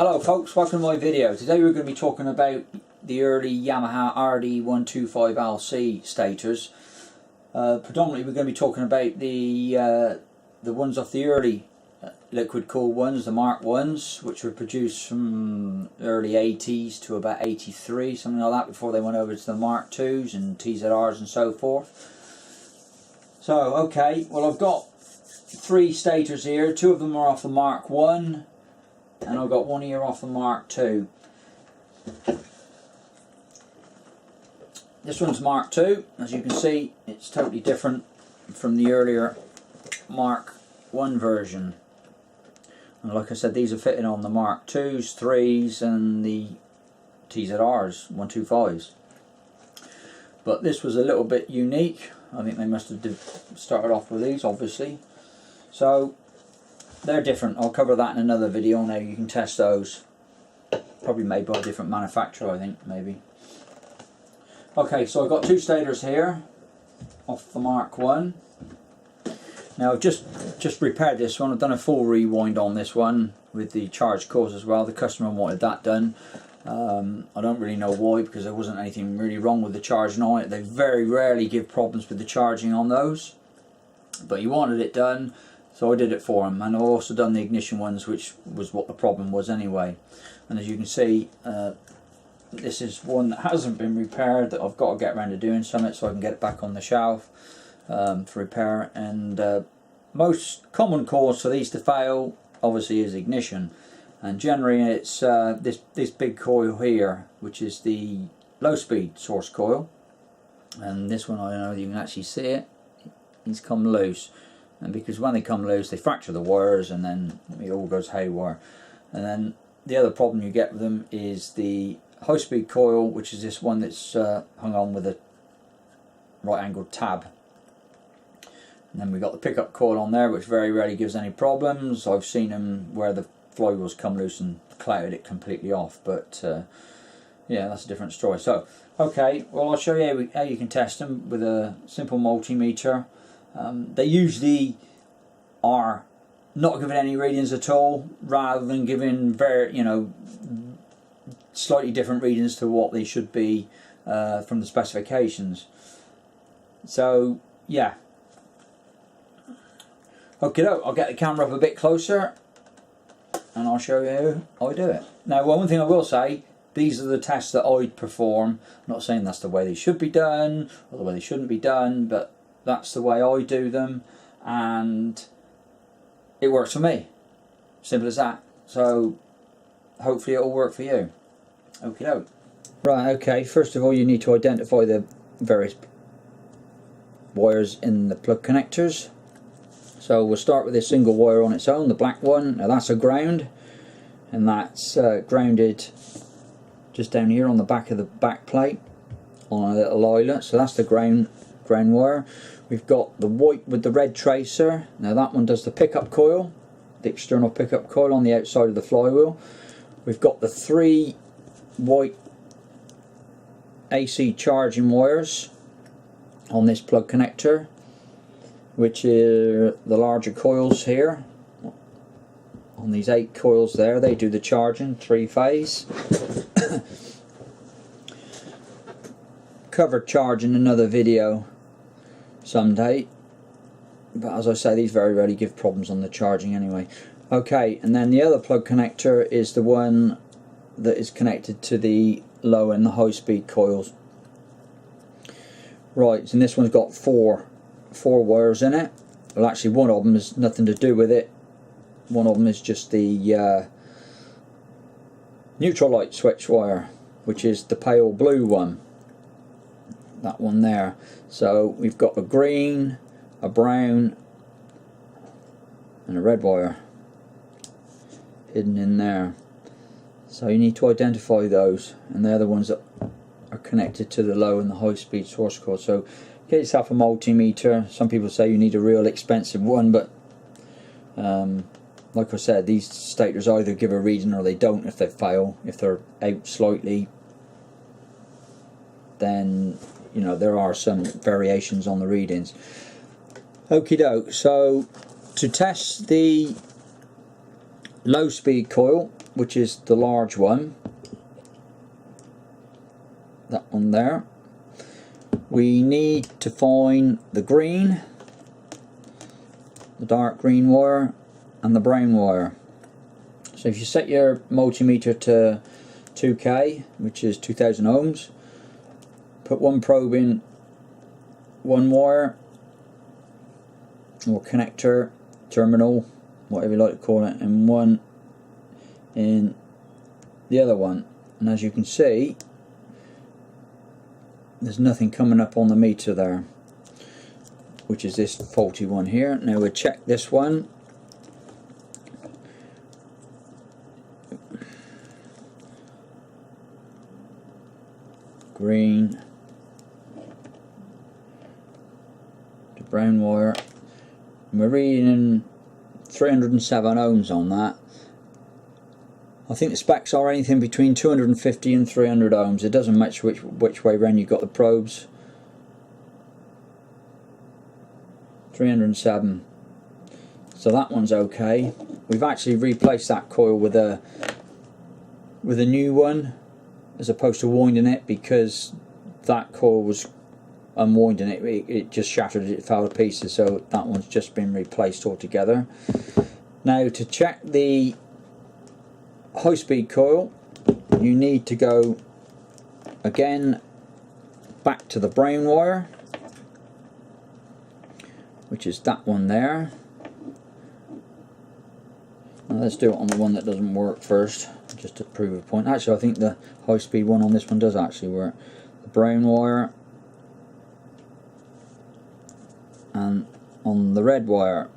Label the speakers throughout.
Speaker 1: Hello folks, welcome to my video. Today we're going to be talking about the early Yamaha RD125LC stators. Predominantly we're going to be talking about the ones off the early liquid cooled ones, the Mark 1s, which were produced from early 80s to about 83, something like that, before they went over to the Mark 2s and TZRs and so forth. So okay, well I've got 3 stators here. 2 of them are off the Mark 1 and I've got 1 here off the Mark 2. This one's Mark 2. As you can see, it's totally different from the earlier Mark 1 version. And like I said, these are fitted on the Mark 2s, 3s and the TZRs, 125s. But this was a little bit unique. I think they must have started off with these, obviously. So they're different. I'll cover that in another video. Now you can test those. Probably made by a different manufacturer, I think, maybe. Okay, so I've got 2 stators here off the Mark 1. Now I've just repaired this one. I've done a full rewind on this one with the charge coils as well. The customer wanted that done. I don't really know why, because there wasn't anything really wrong with the charging on it. They very rarely give problems with the charging on those, but he wanted it done, so I did it for him. And I've also done the ignition ones, which was what the problem was anyway. And as you can see, this is one that hasn't been repaired, that I've got to get around to doing something so I can get it back on the shelf for repair. And most common cause for these to fail obviously is ignition, and generally it's this big coil here, which is the low speed source coil. And this one, I don't know if you can actually see it, it's come loose. And because when they come loose, they fracture the wires and then it all goes haywire. And then the other problem you get with them is the high speed coil, which is this one that's hung on with a right angled tab. And then we've got the pickup coil on there, which very rarely gives any problems. I've seen them where the flywheels come loose and clouted it completely off, but yeah, that's a different story. So okay, well I'll show you how you can test them with a simple multimeter. They usually are not giving any readings at all, rather than giving slightly different readings to what they should be from the specifications. So yeah, okay, I'll get the camera up a bit closer and I'll show you how I do it. Now, one thing I will say, these are the tests that I perform. I'm not saying that's the way they should be done or the way they shouldn't be done, but that's the way I do them, and it works for me. Simple as that. So hopefully it'll work for you. Okie doke. Right, okay, first of all you need to identify the various wires in the plug connectors. So we'll start with this single wire on its own, the black one. Now that's a ground, and that's grounded just down here on the back of the back plate on a little eyelet. So that's the ground wire. We've got the white with the red tracer. Now that one does the pickup coil, the external pickup coil on the outside of the flywheel. We've got the 3 white AC charging wires on this plug connector, which are the larger coils here. On these 8 coils there, they do the charging, 3-phase. Covered charge in another video someday, but as I say, these very rarely give problems on the charging anyway. Okay, and then the other plug connector is the one that is connected to the low and the high speed coils. Right, and this one's got four wires in it. Well, actually one of them has nothing to do with it. One of them is just the neutral light switch wire, which is the pale blue one. That one there. So we've got a green, a brown and a red wire hidden in there. So you need to identify those, and they're the ones that are connected to the low and the high speed source coil. So get yourself a multimeter. Some people say you need a real expensive one, but like I said, these stators either give a reading or they don't. If they fail, if they're out slightly, then you know there are some variations on the readings. Okie doke. So to test the low speed coil, which is the large one, that one there, we need to find the green, the dark green wire, and the brown wire. So if you set your multimeter to 2K, which is 2000 ohms, put one probe in one wire or connector, terminal, whatever you like to call it, and one in the other one, and as you can see, there's nothing coming up on the meter there, which is this faulty one here. Now we'll check this one. Green to brown wire, and we're reading 307 ohms on that. I think the specs are anything between 250 and 300 ohms. It doesn't match which way round you got the probes. 307. So that one's okay. We've actually replaced that coil with a new one, as opposed to winding it, because that coil was unwinding it, it just shattered, it fell to pieces, so that one's just been replaced altogether. Now to check the high speed coil, you need to go again back to the brown wire, which is that one there. Now let's do it on the one that doesn't work first, just to prove a point. Actually, I think the high speed one on this one does actually work. The brown wire, and on the red wire.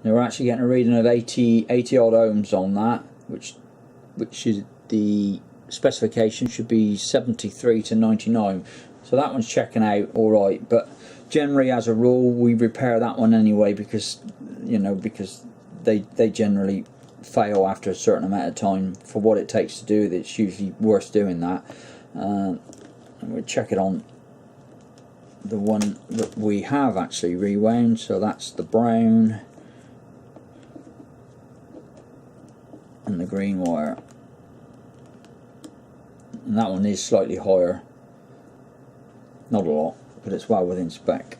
Speaker 1: Now we're actually getting a reading of 80 odd ohms on that, which is the specification should be 73 to 99. So that one's checking out alright, but generally as a rule we repair that one anyway, because because they generally fail after a certain amount of time. For what it takes to do it, it's usually worth doing that. And we'll check it on the one that we have actually rewound, so that's the brown and the green wire, and that one is slightly higher, not a lot, but it's well within spec.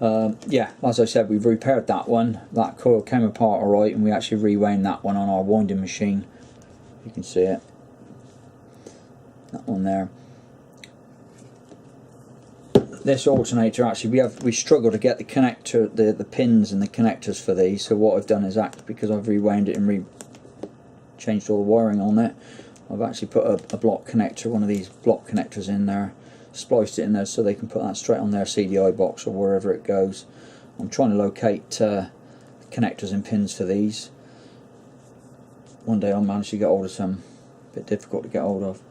Speaker 1: Yeah, as I said, we've repaired that one. That coil came apart alright, and we actually rewound that one on our winding machine. You can see it, that one there. This alternator, actually we struggle to get the connector, the pins and the connectors for these, so what I've done is, because I've rewound it and changed all the wiring on it, I've actually put a block connector, one of these block connectors in there, spliced it in there so they can put that straight on their CDI box or wherever it goes. I'm trying to locate connectors and pins for these. One day I'll manage to get hold of some, a bit difficult to get hold of.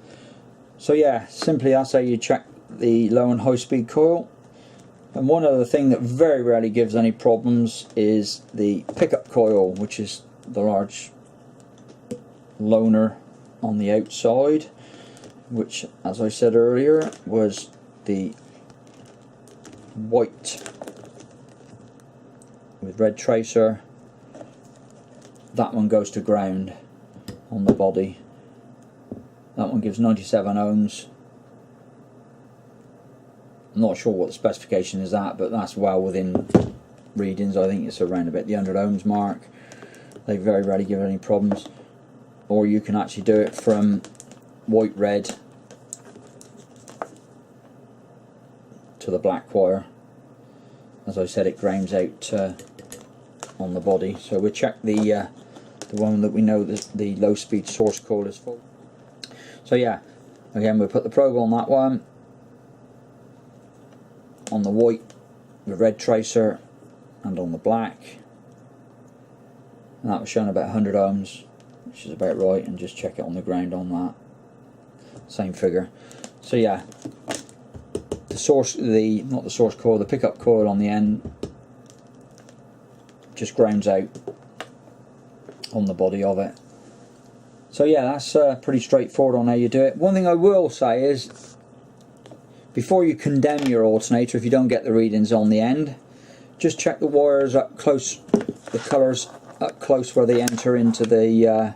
Speaker 1: So yeah, simply that's how you check the low and high speed coil. And one other thing that very rarely gives any problems is the pickup coil, which is the large loaner on the outside, which, as I said earlier, was the white with red tracer. That one goes to ground on the body. That one gives 97 ohms. I'm not sure what the specification is at, but that's well within readings. I think it's around about the 100 ohms mark. They very rarely give any problems. Or you can actually do it from white red to the black wire. As I said, it grounds out on the body. So we'll check the one that we know the low speed source coil is for. So yeah, again we'll put the probe on that one, on the white with red tracer, and on the black, and that was showing about 100 ohms, which is about right, and just check it on the ground on that same figure. So yeah, the source, not the source coil, the pickup coil on the end just grounds out on the body of it. So yeah, that's pretty straightforward on how you do it. One thing I will say is, before you condemn your alternator if you don't get the readings on the end, just check the wires up close, the colours up close where they enter into the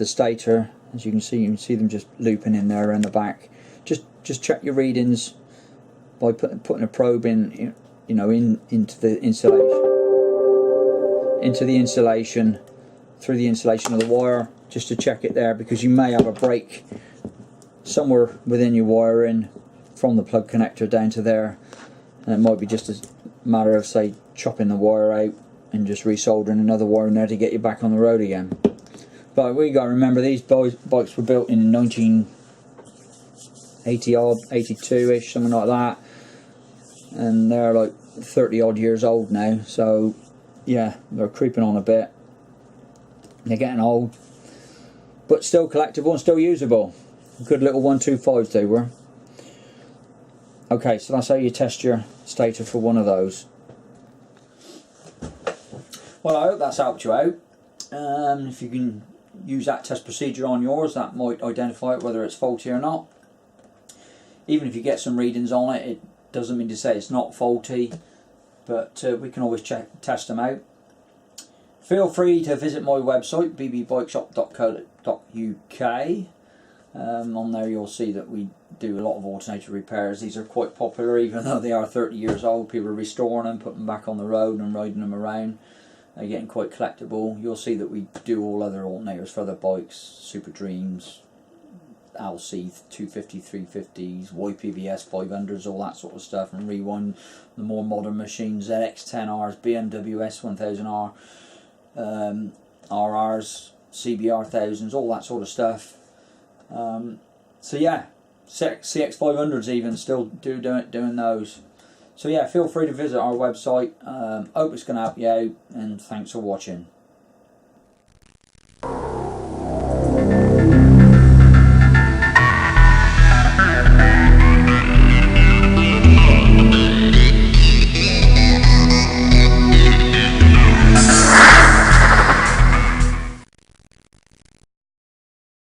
Speaker 1: stator. As you can see them just looping in there around the back. Just check your readings by putting a probe in, you know, into the insulation, through the insulation of the wire, just to check it there, because you may have a break somewhere within your wiring from the plug connector down to there, and it might be just a matter of, say, chopping the wire out and just resoldering another wire in there to get you back on the road again. But we got to remember, these bikes were built in 1980 odd, 82ish, something like that, and they're like 30 odd years old now. So yeah, they're creeping on a bit. They're getting old, but still collectible and still usable. Good little 125s they were. Okay, so that's how you test your stator for one of those. Well, I hope that's helped you out. If you can use that test procedure on yours, that might identify it, whether it's faulty or not. Even if you get some readings on it, it doesn't mean to say it's not faulty, but we can always test them out. Feel free to visit my website, bbbikeshop.co.uk. On there you'll see that we do a lot of alternator repairs. These are quite popular, even though they are 30 years old. People are restoring them, putting them back on the road and riding them around. They're getting quite collectible. You'll see that we do all other alternators for other bikes, Super Dreams, LC 250, 350s, YPBS 500s, all that sort of stuff, and rewind the more modern machines, ZX10Rs, BMW S1000R, RRs, CBR 1000s, all that sort of stuff. So yeah, CX500s even still doing those. So yeah, feel free to visit our website. Hope it's going to help you out, and thanks for watching.